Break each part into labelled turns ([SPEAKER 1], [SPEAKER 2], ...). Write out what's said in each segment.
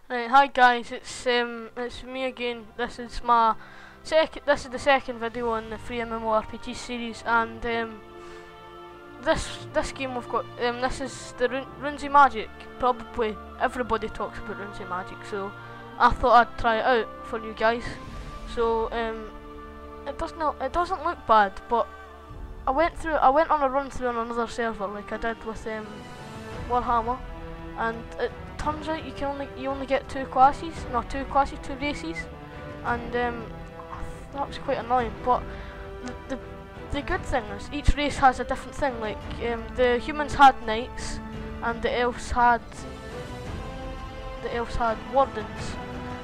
[SPEAKER 1] Right, hi guys, it's me again. This is the second video on the free Mmorpgs series, and this game we've got this is the Runes of Magic. Probably everybody talks about Runes of Magic, so I thought I'd try it out for you guys. So it doesn't look bad, but I went on a run through on another server like I did with Warhammer, and it turns out you only get two races, and that was quite annoying. But the good thing is each race has a different thing. Like the humans had knights, and the elves had wardens.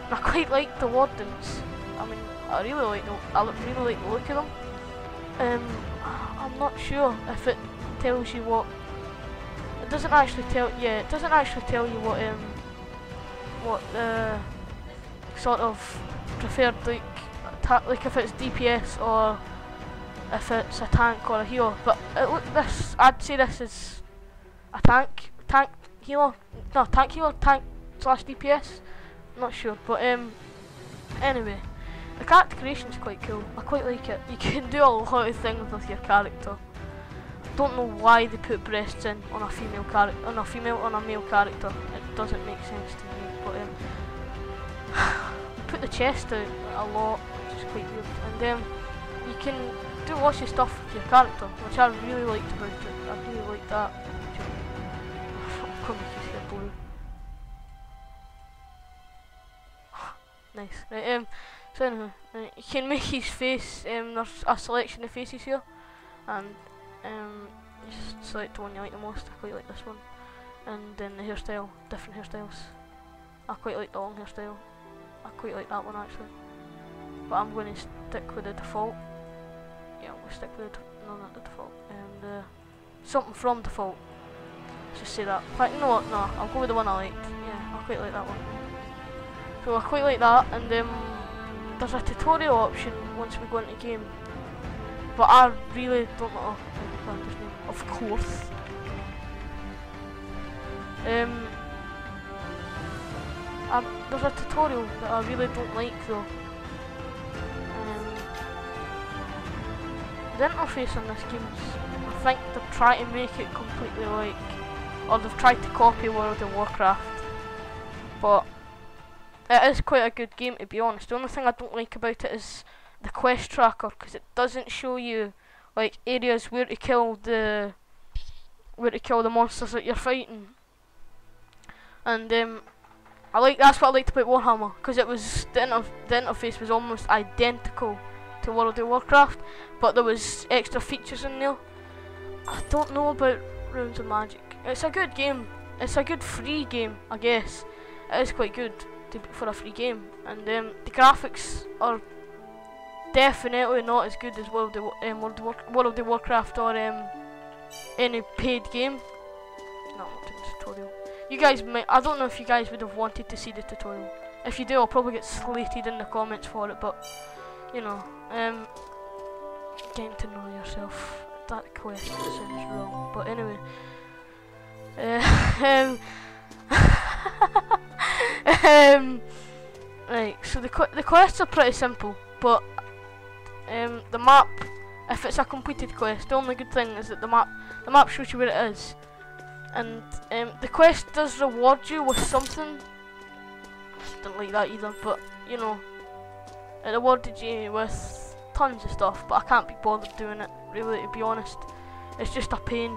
[SPEAKER 1] And I quite like the wardens. I mean, I really like the look of them. I'm not sure if it tells you what. It doesn't actually tell you what sort of preferred like if it's DPS or if it's a tank or a healer. But I'd say this is a tank healer slash DPS. I'm not sure, but anyway, the character creation's quite cool. I quite like it. You can do a lot of things with your character. Don't know why they put breasts in on a male character. It doesn't make sense to me. But they put the chest out a lot, which is quite weird. And you can do lots of stuff with your character, which I really liked about it. I really liked that. I'll make his hair blue. Nice. Right. So anyway, you can make his face. There's a selection of faces here, and just select the one you like the most. I quite like this one, and then the hairstyle, different hairstyles. I quite like the long hairstyle. I quite like that one actually, but I'm going to stick with the default. Yeah, we'll stick with not the default, and something from default. Let's just say that. In fact, you know what? No, I'll go with the one I liked. Yeah, I quite like that one. So I quite like that, and there's a tutorial option once we go into the game. But I really don't know the character's name, of course. There's a tutorial that I really don't like though. The interface on this game, I think they're trying to make it completely like, or they've tried to copy World of Warcraft. But it is quite a good game, to be honest. The only thing I don't like about it is the quest tracker, because it doesn't show you like areas where to kill the monsters that you're fighting. And that's what I liked about Warhammer, because it was the interface was almost identical to World of Warcraft, but there was extra features in there. I don't know about Runes of Magic. It's a good game. It's a good free game, I guess. It is quite good for a free game, and the graphics are definitely not as good as World of Warcraft or any paid game. No, not in the tutorial. You guys might. I don't know if you guys would have wanted to see the tutorial. If you do, I'll probably get slated in the comments for it. But you know, getting to know yourself. That question sounds wrong, but anyway. Right. So the quests are pretty simple, but the map, if it's a completed quest, the only good thing is that the map shows you where it is, and the quest does reward you with something. Don't like that either, but you know, it rewarded you with tons of stuff, but I can't be bothered doing it, really, to be honest. It's just a pain.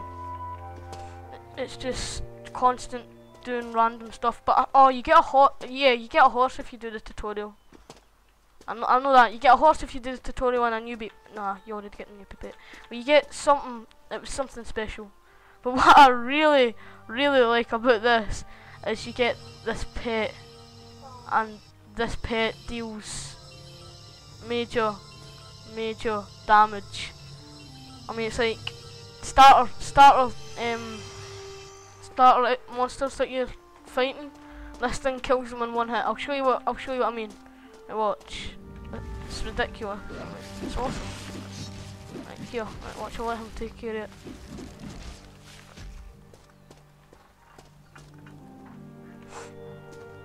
[SPEAKER 1] It's just constant doing random stuff. But oh, you get a horse. Yeah, you get a horse if you do the tutorial. I know that. You get a horse if you do the tutorial and a newbie. Nah, you already get a newbie pet. But you get something. It was something special. But what I really like about this is you get this pet, and this pet deals major damage. I mean, it's like starter monsters that you're fighting. This thing kills them in one hit. I'll show you what I mean. Now watch. It's ridiculous. It's awesome. Right, here. Right, watch. I'll let him take care of it.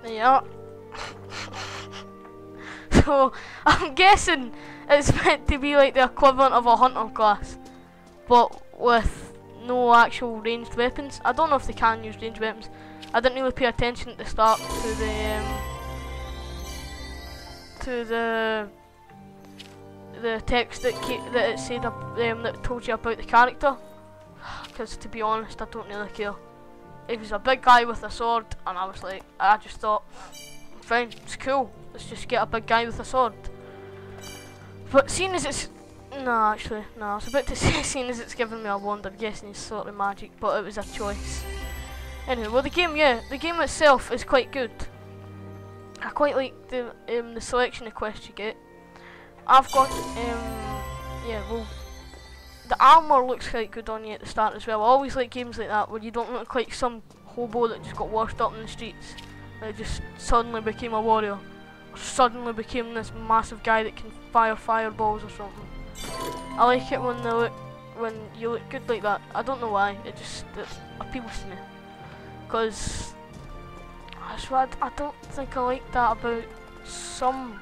[SPEAKER 1] Yeah. So I'm guessing it's meant to be like the equivalent of a hunter class, but with no actual ranged weapons. I don't know if they can use ranged weapons. I didn't really pay attention at the start to the text that it said that told you about the character. Because to be honest, I don't really care. He was a big guy with a sword, and I was like, I just thought, fine, it's cool. Let's just get a big guy with a sword. But seeing as it's I was about to say seeing as it's given me a wand, I'm guessing it's sort of magic, but it was a choice. Anyway, well the game itself is quite good. I quite like the selection of quests you get. I've got well, the armour looks quite good on you at the start as well. I always like games like that where you don't look like some hobo that just got washed up in the streets and just suddenly became a warrior, or suddenly became this massive guy that can fire fireballs or something. I like it when you look good like that. I don't know why, it appeals to me. Because I don't think I like that about some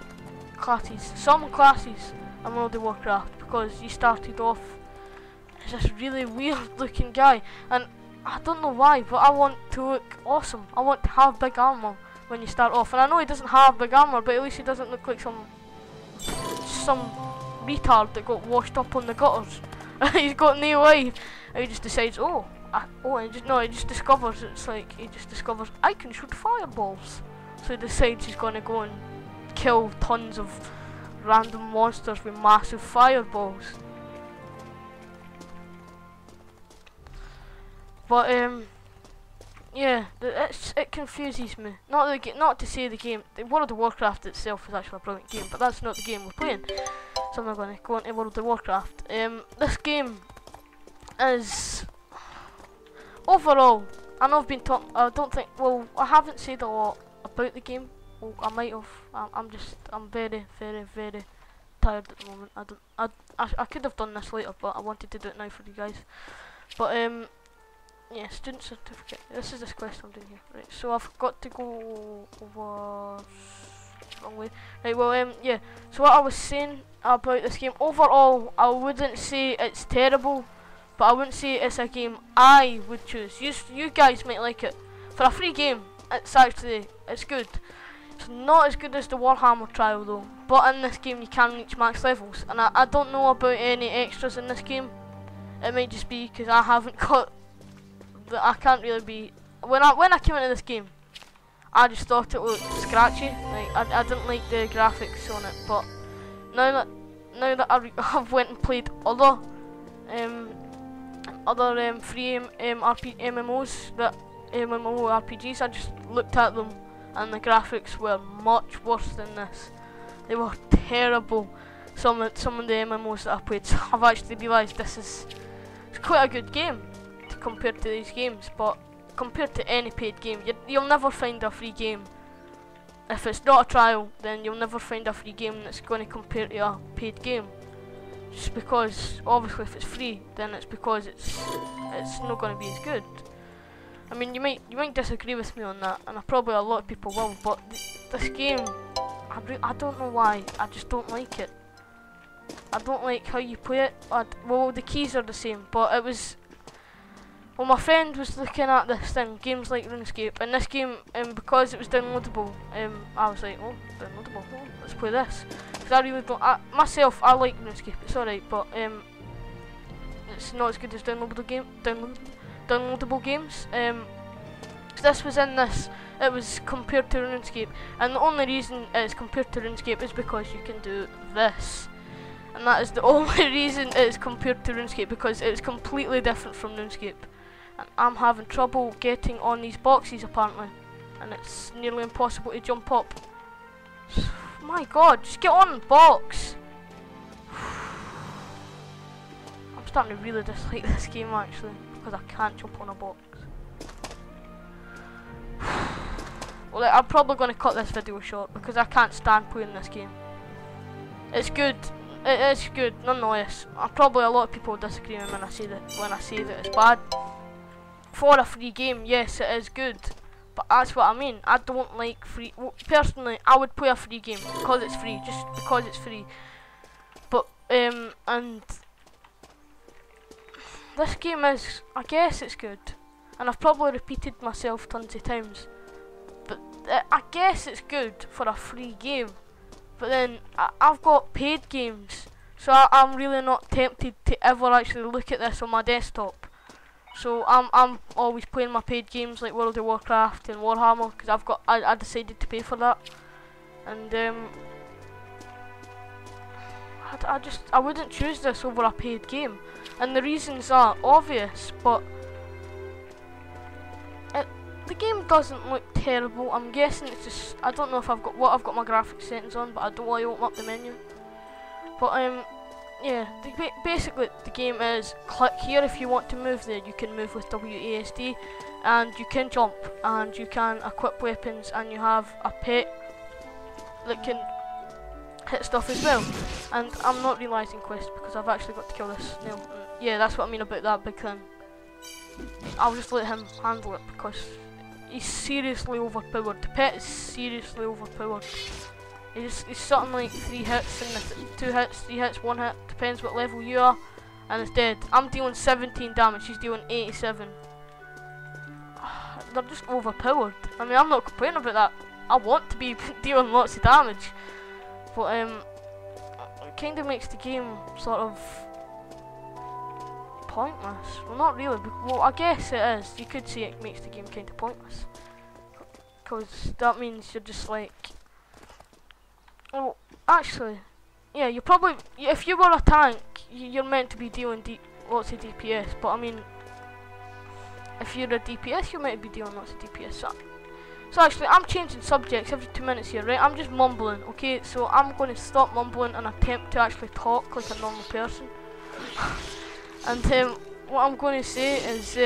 [SPEAKER 1] classes in World of Warcraft, because you started off as this really weird looking guy, and I don't know why, but I want to look awesome. I want to have big armour when you start off, and I know he doesn't have big armour, but at least he doesn't look like some retard that got washed up on the gutters. He's got no life, and he just decides, he just discovers I can shoot fireballs. So he decides he's going to go and kill tons of random monsters with massive fireballs. But yeah, it confuses me. Not to say the game, World of Warcraft itself is actually a brilliant game, but that's not the game we're playing. So I'm not going to go into World of Warcraft. This game is overall, I know I've been talking. I haven't said a lot about the game. Well, I might have. I'm very, very, very tired at the moment. I could have done this later, but I wanted to do it now for you guys. But yeah, student certificate. This is this quest I'm doing here. Right, so I've got to go over wrong way. Right, well, yeah. So what I was saying about this game, overall, I wouldn't say it's terrible, but I wouldn't say it's a game I would choose. You guys might like it. For a free game, it's good. It's not as good as the Warhammer trial though, but in this game you can reach max levels, and I don't know about any extras in this game. It might just be because I haven't got I can't really be. When I came into this game, I just thought it looked scratchy. Like I didn't like the graphics on it. But now that I've went and played other free MMOs, that MMORPGs, I just looked at them and the graphics were much worse than this. They were terrible. Some of the MMOs that I played. So I've actually realised it's quite a good game compared to these games, but compared to any paid game, you'll never find a free game. If it's not a trial, then you'll never find a free game that's going to compare to a paid game. Just because, obviously, if it's free, then it's because it's not going to be as good. I mean, you might disagree with me on that, and probably a lot of people will. But this game, I don't know why. I just don't like it. I don't like how you play it. Well, the keys are the same, but it was. Well, my friend was looking at this thing, games like RuneScape, and this game, because it was downloadable, I was like, oh, downloadable, oh, let's play this. Because I really don't, myself, I like RuneScape, it's alright, but it's not as good as downloadable games. This was in this, it was compared to RuneScape, and the only reason it's compared to RuneScape is because you can do this. And that is the only reason it is compared to RuneScape, because it's completely different from RuneScape. And I'm having trouble getting on these boxes apparently, and it's nearly impossible to jump up. My god, just get on the box! I'm starting to really dislike this game actually, because I can't jump on a box. Well, I'm probably going to cut this video short, because I can't stand playing this game. It's good. It is good, nonetheless. Probably a lot of people will disagree with me when I say that it's bad. For a free game, yes, it is good, but But that's what I mean. I don't like free. Well, personally, I would play a free game because it's free, just because it's free. But and this game is, I guess it's good, and I've probably repeated myself tons of times. But I guess it's good for a free game. But then I've got paid games, so I'm really not tempted to ever actually look at this on my desktop. So I'm always playing my paid games like World of Warcraft and Warhammer, because I decided to pay for that, and I wouldn't choose this over a paid game, and the reasons are obvious. But the game doesn't look terrible. I'm guessing it's just, I don't know if I've got my graphics settings on, but I don't want to open up the menu. But yeah, basically the game is click here if you want to move there. You can move with WASD, and you can jump, and you can equip weapons, and you have a pet that can hit stuff as well. And I'm not realising quest because I've actually got to kill this snail. Yeah, that's what I mean about that big thing. I'll just let him handle it because he's seriously overpowered. The pet is seriously overpowered. He's something like 3 hits, and 2 hits, 3 hits, 1 hit, depends what level you are, and it's dead. I'm dealing 17 damage, he's dealing 87. They're just overpowered. I mean, I'm not complaining about that. I want to be dealing lots of damage, but it kind of makes the game sort of pointless. Well, not really. Well, I guess it is. You could say it makes the game kind of pointless, because that means you're just like, well, actually, yeah, you probably, if you were a tank, you're meant to be dealing lots of DPS, but I mean, if you're a DPS, you might be dealing lots of DPS. So actually, I'm changing subjects every 2 minutes here, right? I'm just mumbling, okay? So I'm going to stop mumbling and attempt to actually talk like a normal person. And what I'm going to say is,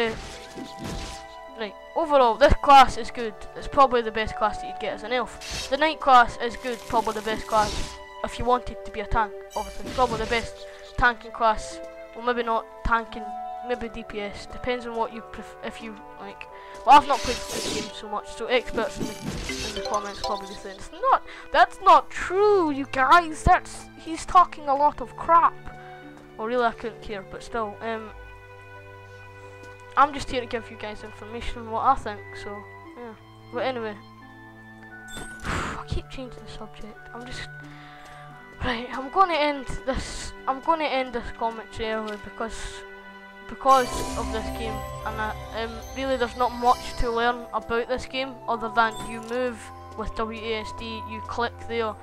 [SPEAKER 1] right, overall, this class is good. It's probably the best class that you'd get as an elf. The knight class is good, probably the best class if you wanted to be a tank, obviously. Probably the best tanking class. Well, maybe not tanking, maybe DPS. Depends on what you if you like. Well, I've not played this game so much, so experts in the comments probably saying that's not true, you guys. He's talking a lot of crap. Well, really, I couldn't care, but still, I'm just here to give you guys information on what I think, so, yeah. But anyway, I keep changing the subject. Right, I'm going to end this commentary early because of this game, and really there's not much to learn about this game other than you move with WASD, you click there.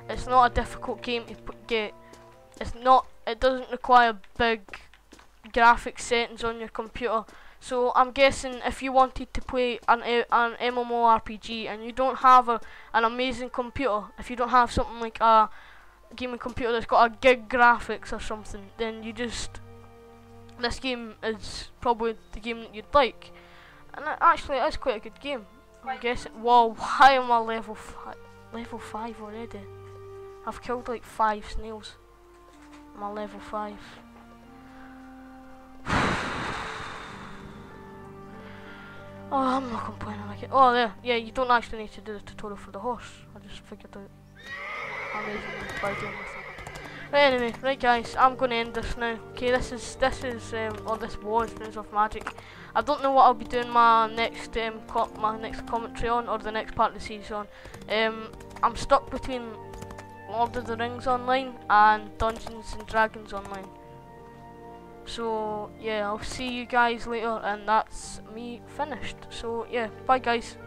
[SPEAKER 1] It's not a difficult game to get. It doesn't require big graphics settings on your computer. So I'm guessing if you wanted to play an MMORPG and you don't have an amazing computer, if you don't have something like a gaming computer that's got a gig graphics or something, then this game is probably the game that you'd like. And actually it is quite a good game. I'm guessing. Whoa, why am I level 5 already? I've killed like 5 snails. I'm at level 5. Oh, I'm not complaining like it. Oh, there. Yeah, you don't actually need to do the tutorial for the horse. I just figured out how amazing by doing this. Right, anyway, right guys, I'm going to end this now. Okay, this was Runes of Magic. I don't know what I'll be doing my next commentary on, or the next part of the series on. I'm stuck between Lord of the Rings Online and Dungeons and Dragons Online. So yeah, I'll see you guys later, and that's me finished. So yeah, bye guys.